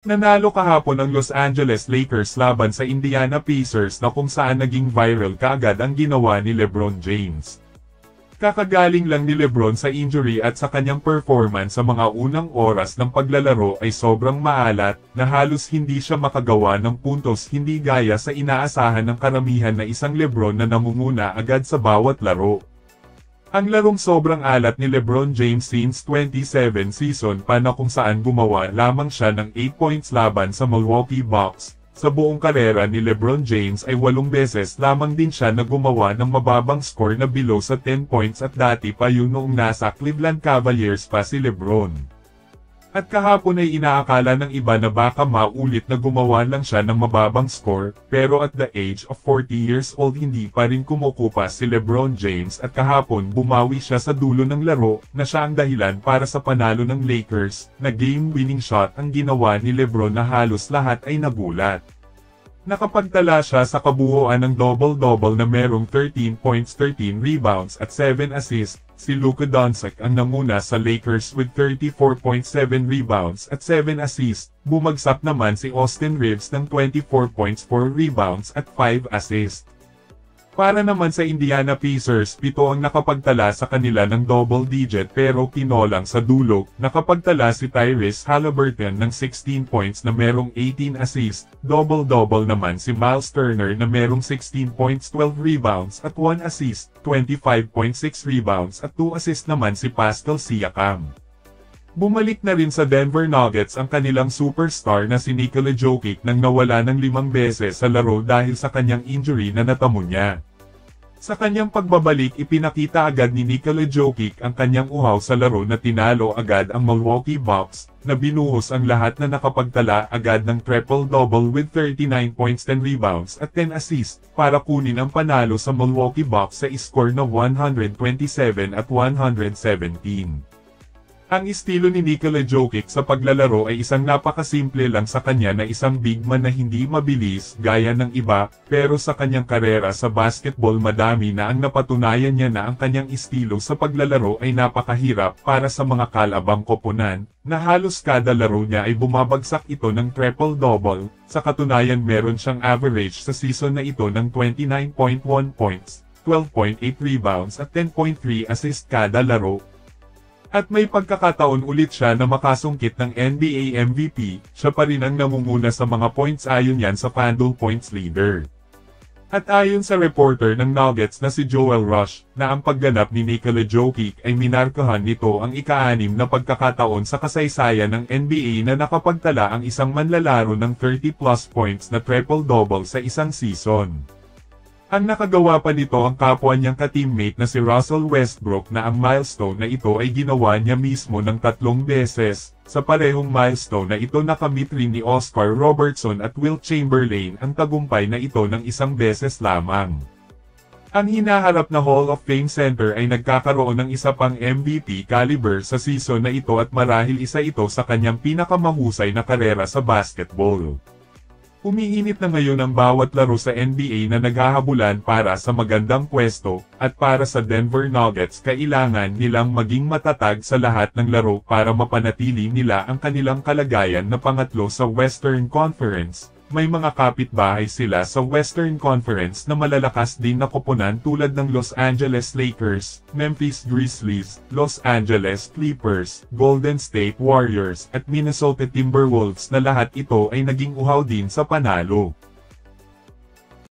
Nanalo kahapon ang Los Angeles Lakers laban sa Indiana Pacers na kung saan naging viral kaagad ang ginawa ni LeBron James. Kakagaling lang ni LeBron sa injury at sa kanyang performance sa mga unang oras ng paglalaro ay sobrang maalat na halos hindi siya makagawa ng puntos, hindi gaya sa inaasahan ng karamihan na isang LeBron na namumuna agad sa bawat laro. Ang larong sobrang alat ni LeBron James since 27 season pa na kung saan gumawa lamang siya ng 8 points laban sa Milwaukee Bucks. Sa buong karera ni LeBron James ay 8 beses lamang din siya na gumawa ng mababang score na below sa 10 points at dati pa yun noong nasa Cleveland Cavaliers pa si LeBron. At kahapon ay inaakala ng iba na baka maulit na gumawa lang siya ng mababang score, pero at the age of 40 years old hindi pa rin kumukupa si LeBron James at kahapon bumawi siya sa dulo ng laro na siya ang dahilan para sa panalo ng Lakers, na game-winning shot ang ginawa ni LeBron na halos lahat ay nagulat. Nakapagtala siya sa kabuuan ng double-double na merong 13 points, 13 rebounds at 7 assists. Si Luka Doncic ang nanguna sa Lakers with 34.7 rebounds at 7 assists. Bumagsak naman si Austin Reeves ng 24 points, 4 rebounds at 5 assists. Para naman sa Indiana Pacers, 7 ang nakapagtala sa kanila ng double digit pero kinolang sa dulo. Nakapagtala si Tyrese Haliburton ng 16 points na merong 18 assists. Double-double naman si Miles Turner na merong 16 points, 12 rebounds at 1 assist. 25.6 rebounds at 2 assists naman si Pascal Siakam. Bumalik na rin sa Denver Nuggets ang kanilang superstar na si Nikola Jokic nang nawala ng 5 beses sa laro dahil sa kanyang injury na natamo niya. Sa kanyang pagbabalik ipinakita agad ni Nikola Jokic ang kanyang uhaw sa laro na tinalo agad ang Milwaukee Bucks, na binuhos ang lahat na nakapagtala agad ng triple-double with 39 points, 10 rebounds at 10 assists, para kunin ang panalo sa Milwaukee Bucks sa score na 127 at 117. Ang estilo ni Nikola Jokic sa paglalaro ay isang napakasimple lang sa kanya na isang big man na hindi mabilis gaya ng iba, pero sa kanyang karera sa basketball madami na ang napatunayan niya na ang kanyang estilo sa paglalaro ay napakahirap para sa mga kalabang koponan, na halos kada laro niya ay bumabagsak ito ng triple-double. Sa katunayan meron siyang average sa season na ito ng 29.1 points, 12.8 rebounds at 10.3 assists kada laro. At may pagkakataon ulit siya na makasungkit ng NBA MVP, siya pa rin ang namumuna sa mga points ayon yan sa FanDuel Points Leader. At ayon sa reporter ng Nuggets na si Joel Rush, na ang pagganap ni Nikola Jokic ay minarkahan nito ang ika-6 na pagkakataon sa kasaysayan ng NBA na nakapagtala ang isang manlalaro ng 30-plus points na triple-double sa isang season. Ang nakagawa pa nito ang kapwa niyang ka-teammate na si Russell Westbrook, na ang milestone na ito ay ginawa niya mismo ng 3 beses. Sa parehong milestone na ito nakamit rin ni Oscar Robertson at Wilt Chamberlain ang tagumpay na ito ng 1 beses lamang. Ang hinaharap na Hall of Fame center ay nagkakaroon ng isa pang MVP caliber sa season na ito at marahil isa ito sa kanyang pinakamahusay na karera sa basketball. Umiinit na ngayon ang bawat laro sa NBA na naghahabulan para sa magandang pwesto, at para sa Denver Nuggets kailangan nilang maging matatag sa lahat ng laro para mapanatili nila ang kanilang kalagayan na pangatlo sa Western Conference. May mga kapitbahay sila sa Western Conference na malalakas din na koponan tulad ng Los Angeles Lakers, Memphis Grizzlies, Los Angeles Clippers, Golden State Warriors at Minnesota Timberwolves, na lahat ito ay naging uhaw din sa panalo.